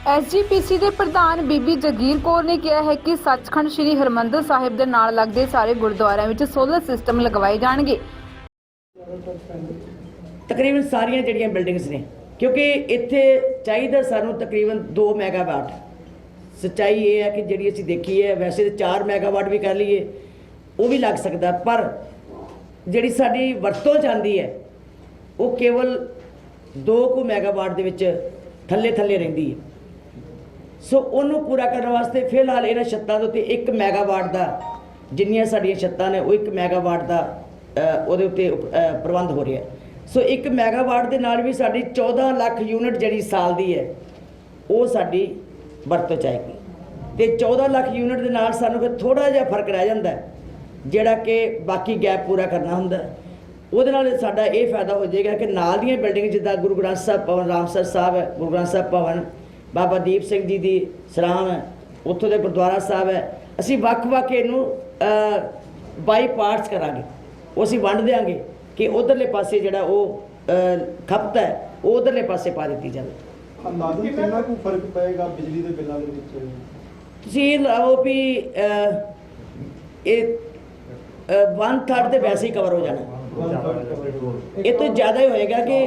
SGPC ਦੇ ਪ੍ਰਧਾਨ ਬੀਬੀ ਜਗੀਰ ਕੌਰ ਨੇ ਕਿਹਾ ਹੈ ਕਿ ਸੱਚਖੰਡ ਸ੍ਰੀ ਹਰਿਮੰਦਰ ਸਾਹਿਬ ਦੇ ਨਾਲ ਲੱਗਦੇ ਸਾਰੇ ਗੁਰਦੁਆਰਿਆਂ ਵਿੱਚ ਸੋਲਰ ਸਿਸਟਮ ਲਗਵਾਏ ਜਾਣਗੇ। ਤਕਰੀਬਨ ਸਾਰੀਆਂ ਜਿਹੜੀਆਂ ਬਿਲਡਿੰਗਸ ਨੇ, ਕਿਉਂਕਿ ਇੱਥੇ ਚਾਹੀਦਾ ਸਾਨੂੰ ਤਕਰੀਬਨ 2 ਮੈਗਾਵਾਟ। ਸੱਚਾਈ ਇਹ ਹੈ ਕਿ ਜਿਹੜੀ ਅਸੀਂ ਦੇਖੀ ਹੈ, ਵੈਸੇ ਤਾਂ 4 ਮੈਗਾਵਾਟ ਵੀ ਕਰ ਲਈਏ ਉਹ ਵੀ ਲੱਗ ਸਕਦਾ, ਪਰ ਜਿਹੜੀ ਸਾਡੀ ਵਰਤੋਂ ਜਾਂਦੀ ਹੈ ਉਹ ਕੇਵਲ 2 ਮੈਗਾਵਾਟ ਦੇ ਵਿੱਚ ਥੱਲੇ ਰਹਿੰਦੀ ਹੈ। ਸੋ ਉਹਨੂੰ ਪੂਰਾ ਕਰਨ ਵਾਸਤੇ ਫਿਲਹਾਲ ਇਹਨਾਂ ਛੱਤਾਂ ਦੇ ਉੱਤੇ 1 ਮੈਗਾਵਾਟ ਦਾ, ਜਿੰਨੀਆਂ ਸਾਡੀਆਂ ਛੱਤਾਂ ਨੇ ਉਹ 1 ਮੈਗਾਵਾਟ ਦਾ ਉਹਦੇ ਉੱਤੇ ਪ੍ਰਬੰਧ ਹੋ ਰਿਹਾ। ਸੋ 1 ਮੈਗਾਵਾਟ ਦੇ ਨਾਲ ਵੀ ਸਾਡੀ 14 ਲੱਖ ਯੂਨਿਟ ਜਿਹੜੀ ਸਾਲ ਦੀ ਹੈ ਉਹ ਸਾਡੀ ਵਰਤੋਂ 'ਚ ਆਏਗੀ, ਅਤੇ 14 ਲੱਖ ਯੂਨਿਟ ਦੇ ਨਾਲ ਸਾਨੂੰ ਫਿਰ ਥੋੜ੍ਹਾ ਜਿਹਾ ਫਰਕ ਰਹਿ ਜਾਂਦਾ ਜਿਹੜਾ ਕਿ ਬਾਕੀ ਗੈਪ ਪੂਰਾ ਕਰਨਾ ਹੁੰਦਾ। ਉਹਦੇ ਨਾਲ ਸਾਡਾ ਇਹ ਫਾਇਦਾ ਹੋ ਜਾਏਗਾ ਕਿ ਨਾਲ ਦੀਆਂ ਬਿਲਡਿੰਗ ਜਿੱਦਾਂ ਗੁਰੂ ਗ੍ਰੰਥ ਸਾਹਿਬ ਭਵਨ ਰਾਮਸਰ ਸਾਹਿਬ ਹੈ, ਗੁਰੂ ਗ੍ਰੰਥ ਸਾਹਿਬ ਭਵਨ, ਬਾਬਾ ਦੀਪ ਸਿੰਘ ਜੀ ਦੀ ਸਰਾਂ ਹੈ, ਉੱਥੋਂ ਦੇ ਗੁਰਦੁਆਰਾ ਸਾਹਿਬ ਹੈ, ਅਸੀਂ ਵੱਖ-ਵੱਖ ਇਹਨੂੰ ਬਾਈ ਪਾਰਟਸ ਕਰਾਂਗੇ। ਉਹ ਅਸੀਂ ਵੰਡ ਦਿਆਂਗੇ ਕਿ ਉਧਰਲੇ ਪਾਸੇ ਜਿਹੜਾ ਉਹ ਖਪਤ ਹੈ ਉਹ ਉਧਰਲੇ ਪਾਸੇ ਪਾ ਦਿੱਤੀ ਜਾਵੇ। ਅੰਦਾਜ਼ਨ ਕਿੰਨਾ ਕੁ ਫਰਕ ਪਏਗਾ ਬਿਜਲੀ ਦੇ ਬਿੱਲਾਂ ਦੇ ਵਿੱਚ? ਤੁਸੀਂ ਇਹ ਲਾਓ ਵੀ ਇਹ 1/3 ਤੇ ਵੈਸੇ ਹੀ ਕਵਰ ਹੋ ਜਾਣਾ। ਇਹ ਤੋਂ ਜ਼ਿਆਦਾ ਹੀ ਹੋਏਗਾ ਕਿ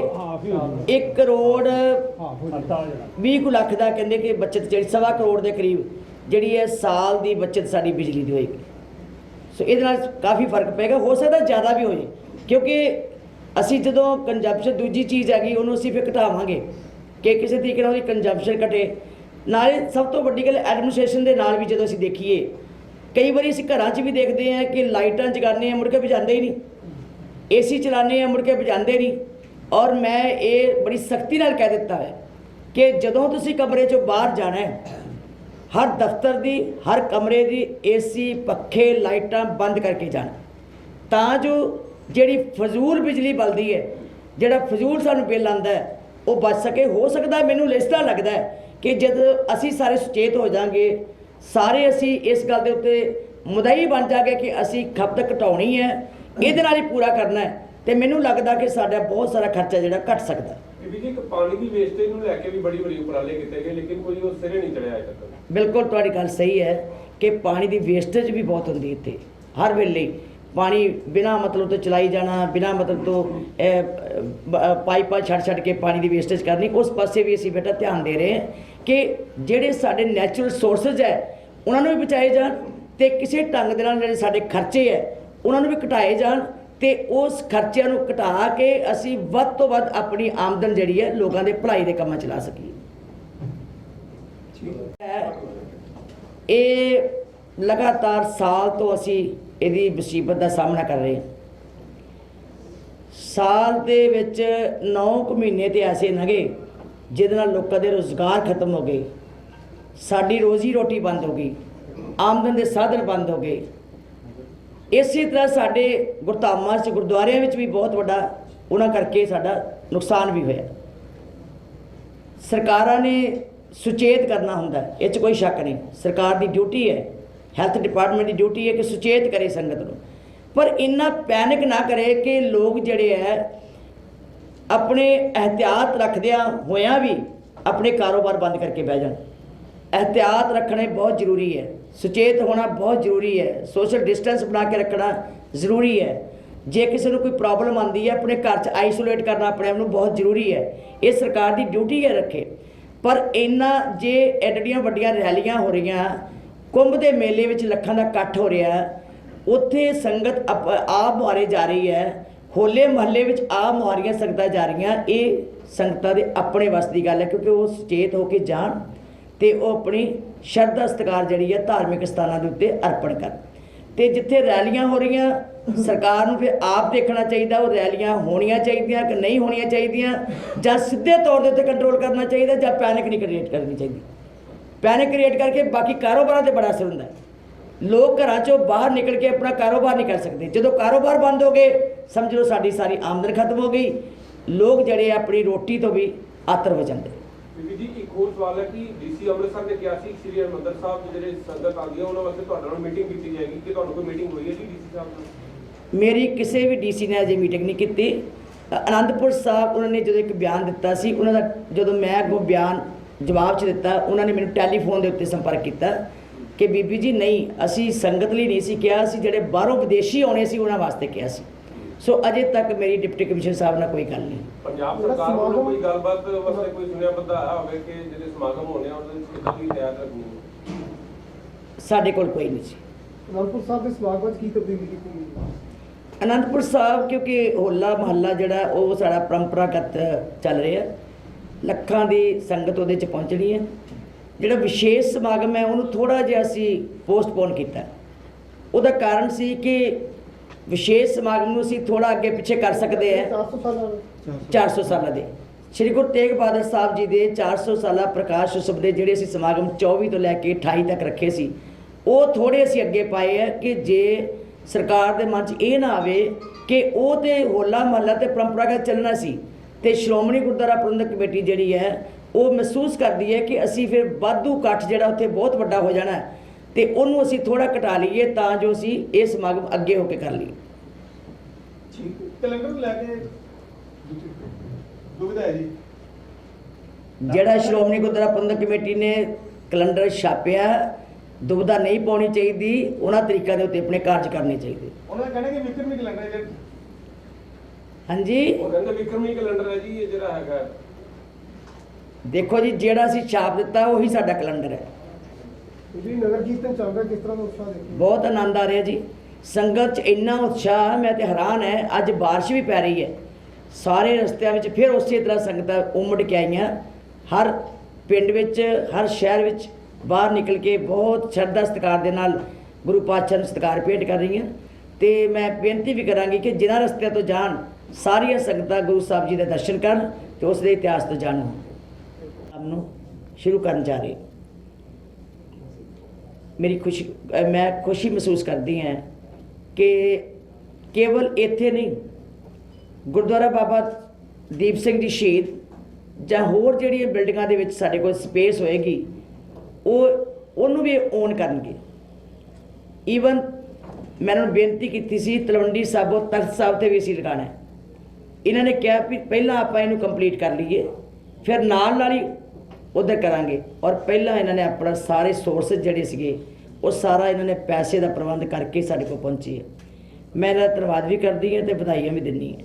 1 ਕਰੋੜ 20 ਲੱਖ ਦਾ ਕਹਿੰਦੇ ਕਿ ਬੱਚਤ, ਜਿਹੜੀ 1.25 ਕਰੋੜ ਦੇ ਕਰੀਬ ਜਿਹੜੀ ਹੈ ਸਾਲ ਦੀ ਬੱਚਤ ਸਾਡੀ ਬਿਜਲੀ ਦੀ ਹੋਏਗੀ। ਸੋ ਇਹਦੇ ਨਾਲ ਕਾਫੀ ਫਰਕ ਪਏਗਾ। ਹੋ ਸਕਦਾ ਜ਼ਿਆਦਾ ਵੀ ਹੋ ਜਾਏ, ਕਿਉਂਕਿ ਅਸੀਂ ਜਦੋਂ ਕੰਜੰਪਸ਼ਨ ਦੂਜੀ ਚੀਜ਼ ਹੈਗੀ ਉਹਨੂੰ ਅਸੀਂ ਫਿਰ ਘਟਾਵਾਂਗੇ ਕਿ ਕਿਸੇ ਤਰੀਕੇ ਨਾਲ ਉਹਦੀ ਕੰਜੰਪਸ਼ਨ ਘਟੇ। ਨਾਲੇ ਸਭ ਤੋਂ ਵੱਡੀ ਗੱਲ ਐਡਮਿਨਿਸਟ੍ਰੇਸ਼ਨ ਦੇ ਨਾਲ ਵੀ ਜਦੋਂ ਅਸੀਂ ਦੇਖੀਏ, ਕਈ ਵਾਰੀ ਅਸੀਂ ਘਰਾਂ 'ਚ ਵੀ ਦੇਖਦੇ ਹਾਂ ਕਿ ਲਾਈਟਾਂ ਜਗਾਉਂਦੇ ਹਾਂ ਮੁੜ ਕੇ ਬੁਝਾਉਂਦੇ ਹੀ ਨਹੀਂ, AC ਚਲਾਉਂਦੇ ਹਾਂ ਮੁੜ ਕੇ ਬੁਝਾਉਂਦੇ ਨਹੀਂ। ਔਰ ਮੈਂ ਇਹ ਬੜੀ ਸਖਤੀ ਨਾਲ ਕਹਿ ਦਿੱਤਾ ਹੈ ਕਿ ਜਦੋਂ ਤੁਸੀਂ ਕਮਰੇ 'ਚੋਂ ਬਾਹਰ ਜਾਣਾ ਹੈ, ਹਰ ਦਫ਼ਤਰ ਦੀ ਹਰ ਕਮਰੇ ਦੀ AC ਪੱਖੇ ਲਾਈਟਾਂ ਬੰਦ ਕਰਕੇ ਜਾਣਾ, ਤਾਂ ਜੋ ਜਿਹੜੀ ਫਜ਼ੂਲ ਬਿਜਲੀ ਬਲਦੀ ਹੈ, ਜਿਹੜਾ ਫਜ਼ੂਲ ਸਾਨੂੰ ਬਿੱਲ ਆਉਂਦਾ ਹੈ ਉਹ ਬਚ ਸਕੇ। ਹੋ ਸਕਦਾ ਮੈਨੂੰ ਇਸ ਤਰ੍ਹਾਂ ਲੱਗਦਾ ਹੈ ਕਿ ਜਦ ਅਸੀਂ ਸਾਰੇ ਸੁਚੇਤ ਹੋ ਜਾਵਾਂਗੇ, ਸਾਰੇ ਅਸੀਂ ਇਸ ਗੱਲ ਦੇ ਉੱਤੇ ਮੁਦਈ ਬਣ ਜਾਗੇ ਕਿ ਅਸੀਂ ਖਪਤ ਘਟਾਉਣੀ ਹੈ, ਇਹਦੇ ਨਾਲ ਹੀ ਪੂਰਾ ਕਰਨਾ ਹੈ, ਤੇ ਮੈਨੂੰ ਲੱਗਦਾ ਕਿ ਸਾਡਾ ਬਹੁਤ ਸਾਰਾ ਖਰਚਾ ਜਿਹੜਾ ਘਟ ਸਕਦਾ। ਜੀ ਪਾਣੀ ਦੀ ਵੇਸਟੇਜ ਨੂੰ ਲੈ ਕੇ ਵੀ ਬੜੀ ਉਪਰਾਲੇ ਕੀਤੇ ਗਏ, ਲੇਕਿਨ ਕੋਈ ਉਹ ਸਿਰੇ ਨਹੀਂ ਚੜਿਆ ਅਜੇ ਤੱਕ। ਬਿਲਕੁਲ ਤੁਹਾਡੀ ਗੱਲ ਸਹੀ ਹੈ ਕਿ ਪਾਣੀ ਦੀ ਵੇਸਟੇਜ ਵੀ ਬਹੁਤ ਹੁੰਦੀ ਇੱਥੇ। ਹਰ ਵੇਲੇ ਪਾਣੀ ਬਿਨਾਂ ਮਤਲਬ ਤੋਂ ਚਲਾਈ ਜਾਣਾ, ਬਿਨਾਂ ਮਤਲਬ ਤੋਂ ਪਾਈਪਾਂ ਛੱਡ ਕੇ ਪਾਣੀ ਦੀ ਵੇਸਟੇਜ ਕਰਨੀ, ਉਸ ਪਾਸੇ ਵੀ ਅਸੀਂ ਬੇਟਾ ਧਿਆਨ ਦੇ ਰਹੇ ਹਾਂ ਕਿ ਜਿਹੜੇ ਸਾਡੇ ਨੈਚੁਰਲ ਸੋਰਸਜ਼ ਹੈ ਉਹਨਾਂ ਨੂੰ ਵੀ ਬਚਾਏ ਜਾਣ, ਅਤੇ ਕਿਸੇ ਢੰਗ ਦੇ ਨਾਲ ਜਿਹੜੇ ਸਾਡੇ ਖਰਚੇ ਹੈ ਉਹਨਾਂ ਨੂੰ ਵੀ ਘਟਾਏ ਜਾਣ, ਅਤੇ ਉਸ ਖਰਚਿਆਂ ਨੂੰ ਘਟਾ ਕੇ ਅਸੀਂ ਵੱਧ ਤੋਂ ਵੱਧ ਆਪਣੀ ਆਮਦਨ ਜਿਹੜੀ ਹੈ ਲੋਕਾਂ ਦੇ ਭਲਾਈ ਦੇ ਕੰਮਾਂ 'ਚ ਲਾ ਸਕੀਏ। ਇਹ ਲਗਾਤਾਰ ਸਾਲ ਤੋਂ ਅਸੀਂ ਇਹਦੀ ਮੁਸੀਬਤ ਦਾ ਸਾਹਮਣਾ ਕਰ ਰਹੇ ਹਾਂ। ਸਾਲ ਦੇ ਵਿੱਚ 9 ਮਹੀਨੇ ਤੇ ਐਸੇ ਲੰਘੇ ਜਿਹਦੇ ਨਾਲ ਲੋਕਾਂ ਦੇ ਰੁਜ਼ਗਾਰ ਖਤਮ ਹੋ ਗਏ, ਸਾਡੀ ਰੋਜ਼ੀ ਰੋਟੀ ਬੰਦ ਹੋ ਗਈ, ਆਮਦਨ ਦੇ ਸਾਧਨ ਬੰਦ ਹੋ ਗਏ। ਇਸੇ ਤਰ੍ਹਾਂ ਸਾਡੇ ਗੁਰਧਾਮਾਂ 'ਚ ਗੁਰਦੁਆਰਿਆਂ ਵਿੱਚ ਵੀ ਬਹੁਤ ਵੱਡਾ ਉਹਨਾਂ ਕਰਕੇ ਸਾਡਾ ਨੁਕਸਾਨ ਵੀ ਹੋਇਆ। ਸਰਕਾਰਾਂ ਨੇ ਸੁਚੇਤ ਕਰਨਾ ਹੁੰਦਾ, ਇਹ 'ਚ ਕੋਈ ਸ਼ੱਕ ਨਹੀਂ। ਸਰਕਾਰ ਦੀ ਡਿਊਟੀ ਹੈ, ਹੈਲਥ ਡਿਪਾਰਟਮੈਂਟ ਦੀ ਡਿਊਟੀ ਹੈ ਕਿ ਸੁਚੇਤ ਕਰੇ ਸੰਗਤ ਨੂੰ, ਪਰ ਇੰਨਾ ਪੈਨਿਕ ਨਾ ਕਰੇ ਕਿ ਲੋਕ ਜਿਹੜੇ ਹੈ ਆਪਣੇ ਅਹਿਤਿਆਤ ਰੱਖਦਿਆਂ ਹੋਇਆਂ ਵੀ ਆਪਣੇ ਕਾਰੋਬਾਰ ਬੰਦ ਕਰਕੇ ਬਹਿ ਜਾਣ। ਅਹਿਤਿਆਤ ਰੱਖਣੇ ਬਹੁਤ ਜ਼ਰੂਰੀ ਹੈ, ਸੁਚੇਤ ਹੋਣਾ ਬਹੁਤ ਜ਼ਰੂਰੀ ਹੈ, ਸੋਸ਼ਲ ਡਿਸਟੈਂਸ ਬਣਾ ਕੇ ਰੱਖਣਾ ਜ਼ਰੂਰੀ ਹੈ। ਜੇ ਕਿਸੇ ਨੂੰ ਕੋਈ ਪ੍ਰੋਬਲਮ ਆਉਂਦੀ ਹੈ ਆਪਣੇ ਘਰ 'ਚ ਆਈਸੋਲੇਟ ਕਰਨਾ ਆਪਣੇ ਆਪ ਨੂੰ ਬਹੁਤ ਜ਼ਰੂਰੀ ਹੈ, ਇਹ ਸਰਕਾਰ ਦੀ ਡਿਊਟੀ ਹੈ ਰੱਖੇ। ਪਰ ਇੰਨਾ ਜੇ ਐਡੀਆਂ ਵੱਡੀਆਂ ਰੈਲੀਆਂ ਹੋ ਰਹੀਆਂ, ਕੁੰਭ ਦੇ ਮੇਲੇ ਵਿੱਚ ਲੱਖਾਂ ਦਾ ਇਕੱਠ ਹੋ ਰਿਹਾ, ਉੱਥੇ ਸੰਗਤ ਆਪ ਮੁਹਾਰੇ ਜਾ ਰਹੀ ਹੈ, ਹੋਲੇ ਮਹੱਲੇ ਵਿੱਚ ਆਪ ਮੁਹਾਰੀਆਂ ਸੰਗਤਾਂ ਜਾ ਰਹੀਆਂ, ਇਹ ਸੰਗਤਾਂ ਦੇ ਆਪਣੇ ਵੱਸ ਦੀ ਗੱਲ ਹੈ, ਕਿਉਂਕਿ ਉਹ ਸੁਚੇਤ ਹੋ ਕੇ ਜਾਣ ਅਤੇ ਉਹ ਆਪਣੀ ਸ਼ਰਧਾ ਸਤਿਕਾਰ ਜਿਹੜੀ ਹੈ ਧਾਰਮਿਕ ਸਥਾਨਾਂ ਦੇ ਉੱਤੇ ਅਰਪਣ ਕਰਨ। ਅਤੇ ਜਿੱਥੇ ਰੈਲੀਆਂ ਹੋ ਰਹੀਆਂ, ਸਰਕਾਰ ਨੂੰ ਫਿਰ ਆਪ ਦੇਖਣਾ ਚਾਹੀਦਾ ਉਹ ਰੈਲੀਆਂ ਹੋਣੀਆਂ ਚਾਹੀਦੀਆਂ ਕਿ ਨਹੀਂ ਹੋਣੀਆਂ ਚਾਹੀਦੀਆਂ, ਜਾਂ ਸਿੱਧੇ ਤੌਰ ਦੇ ਉੱਤੇ ਕੰਟਰੋਲ ਕਰਨਾ ਚਾਹੀਦਾ, ਜਾਂ ਪੈਨਿਕ ਨਹੀਂ ਕ੍ਰੀਏਟ ਕਰਨੀ ਚਾਹੀਦੀ। ਪੈਨਿਕ ਕ੍ਰੀਏਟ ਕਰਕੇ ਬਾਕੀ ਕਾਰੋਬਾਰਾਂ 'ਤੇ ਬੜਾ ਅਸਰ ਹੁੰਦਾ ਹੈ। ਲੋਕ ਘਰਾਂ 'ਚੋਂ ਬਾਹਰ ਨਿਕਲ ਕੇ ਆਪਣਾ ਕਾਰੋਬਾਰ ਨਹੀਂ ਕਰ ਸਕਦੇ। ਜਦੋਂ ਕਾਰੋਬਾਰ ਬੰਦ ਹੋ ਗਏ, ਸਮਝ ਲਓ ਸਾਡੀ ਸਾਰੀ ਆਮਦਨ ਖਤਮ ਹੋ ਗਈ। ਲੋਕ ਜਿਹੜੇ ਆਪਣੀ ਰੋਟੀ ਤੋਂ ਵੀ ਆਤਰ ਹੋ ਜਾਂਦੇ। ਜੀ ਇੱਕ ਹੋਰ ਸਵਾਲ ਹੈ ਕਿ DC ਅੰਮ੍ਰਿਤਸਰ ਨੇ ਕਿਹਾ ਸੀ ਸ੍ਰੀ ਹਰਿਮੰਦਰ ਸਾਹਿਬ ਦੇ ਜਿਹੜੇ ਸੰਗਤ ਆਉਂਦੀ ਹੈ ਉਹਨਾਂ ਵਾਸਤੇ ਤੁਹਾਡੇ ਨਾਲ ਮੀਟਿੰਗ ਕੀਤੀ ਜਾਏਗੀ, ਕਿ ਤੁਹਾਨੂੰ ਕੋਈ ਮੀਟਿੰਗ ਹੋਈ ਹੈ ਜੀ DC ਸਾਹਿਬ ਨਾਲ? ਮੇਰੀ ਕਿਸੇ ਵੀ DC ਨੇ ਅਜੇ ਮੀਟਿੰਗ ਨਹੀਂ ਕੀਤੀ। ਅਨੰਦਪੁਰ ਸਾਹਿਬ ਉਹਨਾਂ ਨੇ ਜਦੋਂ ਇੱਕ ਬਿਆਨ ਦਿੱਤਾ ਸੀ, ਉਹਨਾਂ ਦਾ ਜਦੋਂ ਮੈਂ ਅੱਗੋਂ ਬਿਆਨ ਜਵਾਬ 'ਚ ਦਿੱਤਾ। ਉਹਨਾਂ ਨੇ ਮੈਨੂੰ ਟੈਲੀਫੋਨ ਦੇ ਉੱਤੇ ਸੰਪਰਕ ਕੀਤਾ ਕਿ ਬੀਬੀ ਜੀ ਨਹੀਂ, ਅਸੀਂ ਸੰਗਤ ਲਈ ਨਹੀਂ ਸੀ ਕਿਹਾ, ਅਸੀਂ ਜਿਹੜੇ ਬਾਹਰੋਂ ਵਿਦੇਸ਼ੀ ਆਉਣੇ ਸੀ ਉਹਨਾਂ ਵਾਸਤੇ ਕਿਹਾ ਸੀ। ਸੋ ਅਜੇ ਤੱਕ ਮੇਰੀ ਡਿਪਟੀ ਕਮਿਸ਼ਨਰ ਸਾਹਿਬ ਨਾਲ ਕੋਈ ਗੱਲ ਨਹੀਂ। ਪੰਜਾਬ ਸਰਕਾਰ ਵੱਲੋਂ ਕੋਈ ਗੱਲਬਾਤ ਵਾਸਤੇ ਕੋਈ ਸੁਣਿਆ ਵਧਾਇਆ ਹੋਵੇ ਕਿ ਜਿਹੜੇ ਸਮਾਗਮ ਹੋਣੇ ਆ ਉਹਦੇ ਵਿੱਚ ਕਿੱਦਾਂ ਦੀ ਤਿਆਰ ਰੱਖਣੀ ਹੈ? ਸਾਡੇ ਕੋਲ ਕੋਈ ਨਹੀਂ ਸੀ। ਅਨੰਦਪੁਰ ਸਾਹਿਬ ਦੇ ਸਮਾਗਮ ਵਿੱਚ ਕੀ ਤਬਦੀਲੀ ਕੀਤੀ ਗਈ? ਅਨੰਦਪੁਰ ਸਾਹਿਬ ਕਿਉਂਕਿ ਹੋਲਾ ਮਹੱਲਾ ਜਿਹੜਾ ਉਹ ਸਾਡਾ ਪਰੰਪਰਾਗਤ ਚੱਲ ਰਿਹਾ, ਲੱਖਾਂ ਦੀ ਸੰਗਤ ਉਹਦੇ 'ਚ ਪਹੁੰਚਣੀ ਹੈ। ਜਿਹੜਾ ਵਿਸ਼ੇਸ਼ ਸਮਾਗਮ ਹੈ ਉਹਨੂੰ ਥੋੜ੍ਹਾ ਜਿਹਾ ਅਸੀਂ ਪੋਸਟਪੋਨ ਕੀਤਾ। ਉਹਦਾ ਕਾਰਨ ਸੀ ਕਿ ਵਿਸ਼ੇਸ਼ ਸਮਾਗਮ ਨੂੰ ਅਸੀਂ ਥੋੜ੍ਹਾ ਅੱਗੇ ਪਿੱਛੇ ਕਰ ਸਕਦੇ ਹਾਂ 400 ਸਾਲਾਂ ਦੇ ਸ਼੍ਰੀ ਗੁਰੂ ਤੇਗ ਬਹਾਦਰ ਸਾਹਿਬ ਜੀ ਦੇ 400 ਸਾਲਾ ਪ੍ਰਕਾਸ਼ ਉਤਸਵ ਦੇ ਜਿਹੜੇ ਅਸੀਂ ਸਮਾਗਮ 24 ਤੋਂ ਲੈ ਕੇ 28 ਤੱਕ ਰੱਖੇ ਸੀ, ਉਹ ਥੋੜ੍ਹੇ ਅਸੀਂ ਅੱਗੇ ਪਾਏ ਹੈ ਕਿ ਜੇ ਸਰਕਾਰ ਦੇ ਮਨ 'ਚ ਇਹ ਨਾ ਆਵੇ ਕਿ ਉਹ ਤੇ ਹੋਲਾ ਮਹੱਲਾ ਤੇ ਪਰੰਪਰਾਗਤ ਚੱਲਣਾ ਸੀ ਤੇ ਸ਼੍ਰੋਮਣੀ ਗੁਰਦੁਆਰਾ ਪ੍ਰਬੰਧਕ ਕਮੇਟੀ ਜਿਹੜੀ ਹੈ ਉਹ ਮਹਿਸੂਸ ਕਰਦੀ ਹੈ ਕਿ ਅਸੀਂ ਫਿਰ ਵਾਧੂ ਇਕੱਠ ਜਿਹੜਾ ਉੱਥੇ ਬਹੁਤ ਵੱਡਾ ਹੋ ਜਾਣਾ ਹੈ ਤੇ ਉਹਨੂੰ ਅਸੀਂ ਥੋੜ੍ਹਾ ਘਟਾ ਲਈਏ ਤਾਂ ਜੋ ਅਸੀਂ ਇਹ ਸਮਾਗਮ ਅੱਗੇ ਹੋ ਕੇ ਕਰ ਲਈਏ। ਕੈਲੰਡਰ ਲੈ ਕੇ ਦੁਬਿਧਾ ਹੈ ਜੀ। ਜਿਹੜਾ ਸ਼੍ਰੋਮਣੀ ਗੁਰਦੁਆਰਾ ਪ੍ਰਬੰਧਕ ਕਮੇਟੀ ਨੇ ਕੈਲੰਡਰ ਛਾਪਿਆ, ਦੁਬਿਧਾ ਨਹੀਂ ਪਾਉਣੀ ਚਾਹੀਦੀ, ਉਹਨਾਂ ਤਰੀਕਿਆਂ ਦੇ ਉੱਤੇ ਆਪਣੇ ਕਾਰਜ ਕਰਨੇ ਚਾਹੀਦੇ। ਉਹਨਾਂ ਦਾ ਕਹਿਣਾ ਕਿ ਵਿਕਰਮੀ ਕੈਲੰਡਰ ਹੈ। ਹਾਂਜੀ, ਉਹ ਕਹਿੰਦੇ ਵਿਕਰਮੀ ਕੈਲੰਡਰ ਹੈ ਜੀ ਇਹ ਜਿਹੜਾ ਹੈਗਾ। ਦੇਖੋ ਜੀ, ਜਿਹੜਾ ਅਸੀਂ ਛਾਪ ਦਿੱਤਾ ਉਹੀ ਸਾਡਾ ਕੈਲੰਡਰ ਹੈ। ਜੀ ਨਗਰ ਕੀਰਤਨ ਚੱਲ ਰਿਹਾ, ਕਿਸ ਤਰ੍ਹਾਂ ਦਾ ਉਤਸ਼ਾਹ ਦੇਖਿਆ? ਬਹੁਤ ਆਨੰਦ ਆ ਰਿਹਾ ਜੀ, ਸੰਗਤ 'ਚ ਇੰਨਾ ਉਤਸ਼ਾਹ, ਮੈਂ ਤੇ ਹੈਰਾਨ ਹੈ। ਅੱਜ ਬਾਰਿਸ਼ ਵੀ ਪੈ ਰਹੀ ਹੈ, ਸਾਰੇ ਰਸਤਿਆਂ ਵਿੱਚ ਫਿਰ ਉਸੇ ਤਰ੍ਹਾਂ ਸੰਗਤਾਂ ਉਮੜ ਕੇ ਆਈਆਂ। ਹਰ ਪਿੰਡ ਵਿੱਚ, ਹਰ ਸ਼ਹਿਰ ਵਿੱਚ ਬਾਹਰ ਨਿਕਲ ਕੇ ਬਹੁਤ ਸ਼ਰਧਾ ਸਤਿਕਾਰ ਦੇ ਨਾਲ ਗੁਰੂ ਪਾਤਸ਼ਾਹ ਨੂੰ ਸਤਿਕਾਰ ਭੇਟ ਕਰ ਰਹੀਆਂ। ਤੇ ਮੈਂ ਬੇਨਤੀ ਵੀ ਕਰਾਂਗੀ ਕਿ ਜਿਨ੍ਹਾਂ ਰਸਤਿਆਂ ਤੋਂ ਜਾਣ, ਸਾਰੀਆਂ ਸੰਗਤਾਂ ਗੁਰੂ ਸਾਹਿਬ ਜੀ ਦੇ ਦਰਸ਼ਨ ਕਰਨ ਤੇ ਉਸ ਦੇ ਇਤਿਹਾਸ ਤੋਂ ਜਾਣਨ। ਆਪ ਨੂੰ ਸ਼ੁਰੂ ਕਰਨ ਜਾ ਰਹੇ, ਮੈਂ ਖੁਸ਼ੀ ਮਹਿਸੂਸ ਕਰਦੀ ਹਾਂ ਕਿ ਕੇਵਲ ਇੱਥੇ ਨਹੀਂ, ਗੁਰਦੁਆਰਾ ਬਾਬਾ ਦੀਪ ਸਿੰਘ ਜੀ ਸ਼ਹੀਦ ਜਾਂ ਹੋਰ ਜਿਹੜੀਆਂ ਬਿਲਡਿੰਗਾਂ ਦੇ ਵਿੱਚ ਸਾਡੇ ਕੋਲ ਸਪੇਸ ਹੋਏਗੀ ਉਹਨੂੰ ਵੀ ਓਨ ਕਰਨਗੇ। ਈਵਨ ਮੈਂ ਉਹਨਾਂ ਨੂੰ ਬੇਨਤੀ ਕੀਤੀ ਸੀ ਤਲਵੰਡੀ ਸਾਬੋ ਤਖਤ ਸਾਹਿਬ 'ਤੇ ਵੀ ਅਸੀਂ ਲਗਾਉਣਾ ਹੈ। ਇਹਨਾਂ ਨੇ ਕਿਹਾ ਵੀ ਪਹਿਲਾਂ ਆਪਾਂ ਇਹਨੂੰ ਕੰਪਲੀਟ ਕਰ ਲਈਏ, ਫਿਰ ਨਾਲ ਹੀ ਉੱਧਰ ਕਰਾਂਗੇ। ਔਰ ਪਹਿਲਾਂ ਇਹਨਾਂ ਨੇ ਆਪਣਾ ਸਾਰੇ ਸੋਰਸਿਸ ਜਿਹੜੇ ਸੀਗੇ ਉਹ ਸਾਰਾ ਇਹਨਾਂ ਨੇ ਪੈਸੇ ਦਾ ਪ੍ਰਬੰਧ ਕਰਕੇ ਸਾਡੇ ਕੋਲ ਪਹੁੰਚੀ ਹੈ। ਮੈਂ ਇਹਨਾਂ ਦਾ ਧੰਨਵਾਦ ਵੀ ਕਰਦੀ ਹਾਂ ਤੇ ਵਧਾਈਆਂ ਵੀ ਦਿੰਦੀ ਹਾਂ।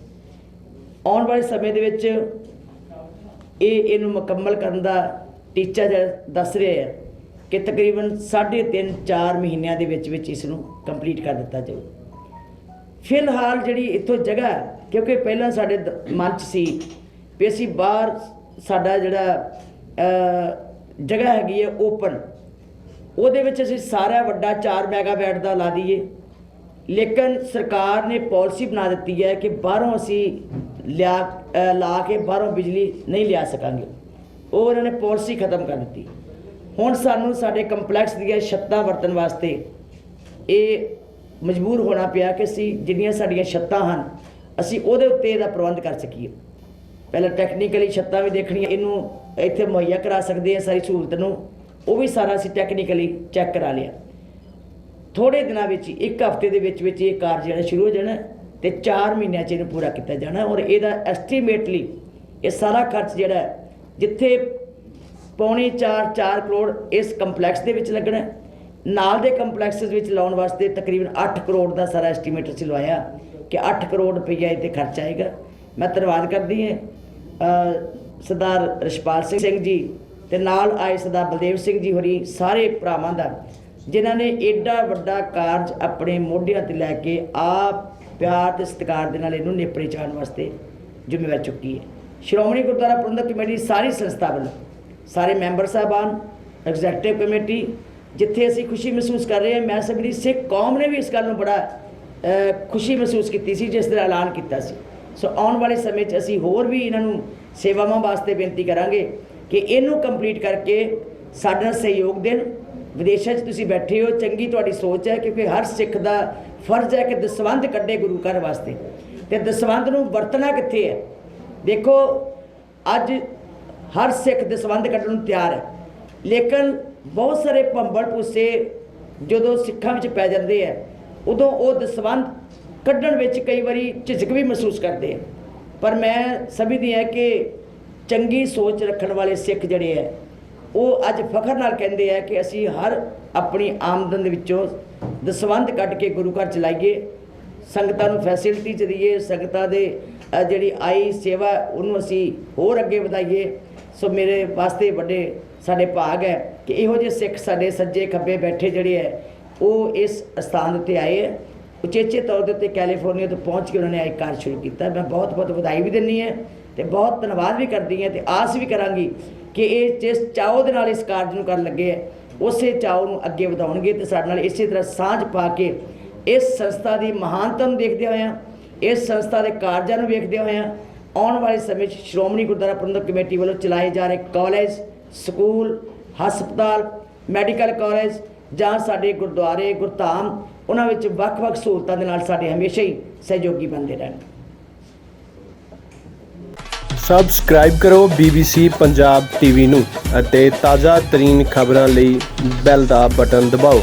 ਆਉਣ ਵਾਲੇ ਸਮੇਂ ਦੇ ਵਿੱਚ ਇਹਨੂੰ ਮੁਕੰਮਲ ਕਰਨ ਦਾ ਟੀਚਾ ਦੱਸ ਰਿਹਾ ਹੈ ਕਿ ਤਕਰੀਬਨ 3.5-4 ਮਹੀਨਿਆਂ ਦੇ ਵਿੱਚ ਇਸ ਨੂੰ ਕੰਪਲੀਟ ਕਰ ਦਿੱਤਾ ਜਾਊ। ਫਿਲਹਾਲ ਜਿਹੜੀ ਇੱਥੋਂ ਜਗ੍ਹਾ, ਕਿਉਂਕਿ ਪਹਿਲਾਂ ਸਾਡੇ ਮਨ 'ਚ ਸੀ ਵੀ ਅਸੀਂ ਬਾਹਰ ਸਾਡਾ ਜਿਹੜਾ ਜਗ੍ਹਾ ਹੈਗੀ ਹੈ ਓਪਨ, ਉਹਦੇ ਵਿੱਚ ਅਸੀਂ ਸਾਰਾ ਵੱਡਾ 4 ਮੈਗਾਵਾਟ ਦਾ ਲਾ ਦਈਏ। ਲੇਕਿਨ ਸਰਕਾਰ ਨੇ ਪਾਲਿਸੀ ਬਣਾ ਦਿੱਤੀ ਹੈ ਕਿ ਬਾਹਰੋਂ ਅਸੀਂ ਲਾ ਕੇ ਬਾਹਰੋਂ ਬਿਜਲੀ ਨਹੀਂ ਲਿਆ ਸਕਾਂਗੇ। ਉਹ ਉਹਨਾਂ ਨੇ ਪਾਲਿਸੀ ਖਤਮ ਕਰ ਦਿੱਤੀ। ਹੁਣ ਸਾਨੂੰ ਸਾਡੇ ਕੰਪਲੈਕਸ ਦੀਆਂ ਛੱਤਾਂ ਵਰਤਣ ਵਾਸਤੇ ਇਹ ਮਜਬੂਰ ਹੋਣਾ ਪਿਆ ਕਿ ਅਸੀਂ ਜਿੰਨੀਆਂ ਸਾਡੀਆਂ ਛੱਤਾਂ ਹਨ ਅਸੀਂ ਉਹਦੇ ਉੱਤੇ ਇਹਦਾ ਪ੍ਰਬੰਧ ਕਰ ਸਕੀਏ। ਪਹਿਲਾਂ ਟੈਕਨੀਕਲੀ ਛੱਤਾਂ ਵੀ ਦੇਖਣੀਆਂ, ਇਹਨੂੰ ਇੱਥੇ ਮੁਹੱਈਆ ਕਰਾ ਸਕਦੇ ਹਾਂ ਸਾਰੀ ਸਹੂਲਤ ਨੂੰ, ਉਹ ਵੀ ਸਾਰਾ ਅਸੀਂ ਟੈਕਨੀਕਲੀ ਚੈੱਕ ਕਰਾ ਲਿਆ। ਥੋੜ੍ਹੇ ਦਿਨਾਂ ਵਿੱਚ, 1 ਹਫ਼ਤੇ ਦੇ ਵਿੱਚ ਇਹ ਕਾਰਜ ਜਿਹੜਾ ਸ਼ੁਰੂ ਹੋ ਜਾਣਾ ਤੇ 4 ਮਹੀਨਿਆਂ 'ਚ ਇਹਨੂੰ ਪੂਰਾ ਕੀਤਾ ਜਾਣਾ। ਔਰ ਇਹਦਾ ਐਸਟੀਮੇਟਲੀ ਇਹ ਸਾਰਾ ਖਰਚ ਜਿਹੜਾ ਜਿੱਥੇ 4.25 ਕਰੋੜ ਇਸ ਕੰਪਲੈਕਸ ਦੇ ਵਿੱਚ ਲੱਗਣਾ, ਨਾਲ ਦੇ ਕੰਪਲੈਕਸਿਸ ਵਿੱਚ ਲਾਉਣ ਵਾਸਤੇ ਤਕਰੀਬਨ 8 ਕਰੋੜ ਦਾ ਸਾਰਾ ਐਸਟੀਮੇਟ ਅਸੀਂ ਲਵਾਇਆ ਕਿ 8 ਕਰੋੜ ਰੁਪਈਆ ਇਹ 'ਤੇ ਖਰਚ ਆਏਗਾ। ਮੈਂ ਧੰਨਵਾਦ ਕਰਦੀ ਹਾਂ ਸਰਦਾਰ ਰਛਪਾਲ ਸਿੰਘ ਜੀ ਤੇ ਨਾਲ ਆਏ ਸਰਦਾਰ ਬਲਦੇਵ ਸਿੰਘ ਜੀ ਹੋਰੀ, ਸਾਰੇ ਭਰਾਵਾਂ ਦਾ, ਜਿਨ੍ਹਾਂ ਨੇ ਏਡਾ ਵੱਡਾ ਕਾਰਜ ਆਪਣੇ ਮੋਢਿਆਂ 'ਤੇ ਲੈ ਕੇ ਆਪ ਪਿਆਰ ਤੇ ਸਤਿਕਾਰ ਦੇ ਨਾਲ ਇਹਨੂੰ ਨੇਪਰੇ ਚਾੜਨ ਵਾਸਤੇ ਜ਼ਿੰਮੇਵਾਰੀ ਚੁੱਕੀ ਹੈ। ਸ਼੍ਰੋਮਣੀ ਗੁਰਦੁਆਰਾ ਪ੍ਰਬੰਧਕ ਕਮੇਟੀ ਸਾਰੀ ਸੰਸਥਾ ਵੱਲੋਂ, ਸਾਰੇ ਮੈਂਬਰ ਸਾਹਿਬਾਨ, ਐਗਜ਼ੈਕਟਿਵ ਕਮੇਟੀ, ਜਿੱਥੇ ਅਸੀਂ ਖੁਸ਼ੀ ਮਹਿਸੂਸ ਕਰ ਰਹੇ ਹਾਂ। ਮੈਂ ਸਮਝਦੀ ਸਿੱਖ ਕੌਮ ਨੇ ਵੀ ਇਸ ਗੱਲ ਨੂੰ ਬੜਾ ਖੁਸ਼ੀ ਮਹਿਸੂਸ ਕੀਤੀ ਸੀ ਜਿਸ ਦਾ ਐਲਾਨ ਕੀਤਾ ਸੀ। ਸੋ ਆਉਣ ਵਾਲੇ ਸਮੇਂ 'ਚ ਅਸੀਂ ਹੋਰ ਵੀ ਇਹਨਾਂ ਨੂੰ ਸੇਵਾਵਾਂ ਵਾਸਤੇ ਬੇਨਤੀ ਕਰਾਂਗੇ ਕਿ ਇਹਨੂੰ ਕੰਪਲੀਟ ਕਰਕੇ ਸਾਡੇ ਨਾਲ ਸਹਿਯੋਗ ਦੇਣ। ਵਿਦੇਸ਼ਾਂ 'ਚ ਤੁਸੀਂ ਬੈਠੇ ਹੋ, ਚੰਗੀ ਤੁਹਾਡੀ ਸੋਚ ਹੈ, ਕਿਉਂਕਿ ਹਰ ਸਿੱਖ ਦਾ ਫਰਜ਼ ਹੈ ਕਿ ਦਸਵੰਧ ਕੱਢੇ ਗੁਰੂ ਘਰ ਵਾਸਤੇ। ਤੇ ਦਸਵੰਧ ਨੂੰ ਵਰਤਣਾ ਕਿੱਥੇ ਹੈ? ਦੇਖੋ, ਅੱਜ ਹਰ ਸਿੱਖ ਦਸਵੰਧ ਕੱਢਣ ਨੂੰ ਤਿਆਰ ਹੈ, ਲੇਕਿਨ ਬਹੁਤ ਸਾਰੇ ਭੰਬਲ ਭੂਸੇ ਜਦੋਂ ਸਿੱਖਾਂ ਵਿੱਚ ਪੈ ਜਾਂਦੇ ਹੈ ਉਦੋਂ ਉਹ ਦਸਵੰਧ ਕੱਢਣ ਵਿੱਚ ਕਈ ਵਾਰੀ ਝਿਜਕ ਵੀ ਮਹਿਸੂਸ ਕਰਦੇ ਆ। ਪਰ ਮੈਂ ਸਮਝਦੀ ਹਾਂ ਕਿ ਚੰਗੀ ਸੋਚ ਰੱਖਣ ਵਾਲੇ ਸਿੱਖ ਜਿਹੜੇ ਹੈ ਉਹ ਅੱਜ ਫਖਰ ਨਾਲ ਕਹਿੰਦੇ ਆ ਕਿ ਅਸੀਂ ਹਰ ਆਪਣੀ ਆਮਦਨ ਦੇ ਵਿੱਚੋਂ ਦਸਵੰਧ ਕੱਢ ਕੇ ਗੁਰੂ ਘਰ ਚਲਾਈਏ, ਸੰਗਤਾਂ ਨੂੰ ਫੈਸਿਲਿਟੀ ਦਈਏ, ਸੰਗਤਾਂ ਦੇ ਜਿਹੜੀ ਆਈ ਸੇਵਾ ਉਹਨੂੰ ਅਸੀਂ ਹੋਰ ਅੱਗੇ ਵਧਾਈਏ। ਸੋ ਮੇਰੇ ਵਾਸਤੇ ਵੱਡੇ ਸਾਡੇ ਭਾਗ ਹੈ ਕਿ ਇਹੋ ਜਿਹੇ ਸਿੱਖ ਸਾਡੇ ਸੱਜੇ ਖੱਬੇ ਬੈਠੇ ਜਿਹੜੇ ਹੈ ਉਹ ਇਸ ਸਥਾਨ ਉੱਤੇ ਆਏ ਹੈ। ਉਚੇਚੇ ਤੌਰ ਦੇ ਉੱਤੇ ਕੈਲੀਫੋਰਨੀਆ ਤੋਂ ਪਹੁੰਚ ਕੇ ਉਹਨਾਂ ਨੇ ਇਹ ਕਾਰਜ ਸ਼ੁਰੂ ਕੀਤਾ। ਮੈਂ ਬਹੁਤ ਬਹੁਤ ਵਧਾਈ ਵੀ ਦਿੰਦੀ ਹਾਂ ਅਤੇ ਬਹੁਤ ਧੰਨਵਾਦ ਵੀ ਕਰਦੀ ਹਾਂ ਅਤੇ ਆਸ ਵੀ ਕਰਾਂਗੀ ਕਿ ਇਹ ਜਿਸ ਚਾਓ ਦੇ ਨਾਲ ਇਸ ਕਾਰਜ ਨੂੰ ਕਰਨ ਲੱਗੇ ਹੈ ਉਸੇ ਚਾਓ ਨੂੰ ਅੱਗੇ ਵਧਾਉਣਗੇ ਅਤੇ ਸਾਡੇ ਨਾਲ ਇਸੇ ਤਰ੍ਹਾਂ ਸਾਂਝ ਪਾ ਕੇ ਇਸ ਸੰਸਥਾ ਦੀ ਮਹਾਨਤਾ ਨੂੰ ਦੇਖਦੇ ਹੋਇਆਂ, ਇਸ ਸੰਸਥਾ ਦੇ ਕਾਰਜਾਂ ਨੂੰ ਵੇਖਦੇ ਹੋਇਆਂ ਆਉਣ ਵਾਲੇ ਸਮੇਂ 'ਚ ਸ਼੍ਰੋਮਣੀ ਗੁਰਦੁਆਰਾ ਪ੍ਰਬੰਧਕ ਕਮੇਟੀ ਵੱਲੋਂ ਚਲਾਏ ਜਾ ਰਹੇ ਕਾਲਜ, ਸਕੂਲ, ਹਸਪਤਾਲ, ਮੈਡੀਕਲ ਕਾਲਜ ਜਾਂ ਸਾਡੇ ਗੁਰਦੁਆਰੇ, ਗੁਰਧਾਮ, ਉਹਨਾਂ ਵਿੱਚ ਵੱਖ-ਵੱਖ ਸਹੂਲਤਾਂ ਦੇ ਨਾਲ ਸਾਡੇ ਹਮੇਸ਼ਾ ਹੀ ਸਹਿਯੋਗੀ ਬਣਦੇ ਰਹਿਣ। ਸਬਸਕ੍ਰਾਈਬ ਕਰੋ BBC ਪੰਜਾਬ TV ਨੂੰ ਅਤੇ ਤਾਜ਼ਾ ਤਰੀਨ ਖਬਰਾਂ ਲਈ ਬੈਲ ਦਾ ਬਟਨ ਦਬਾਓ।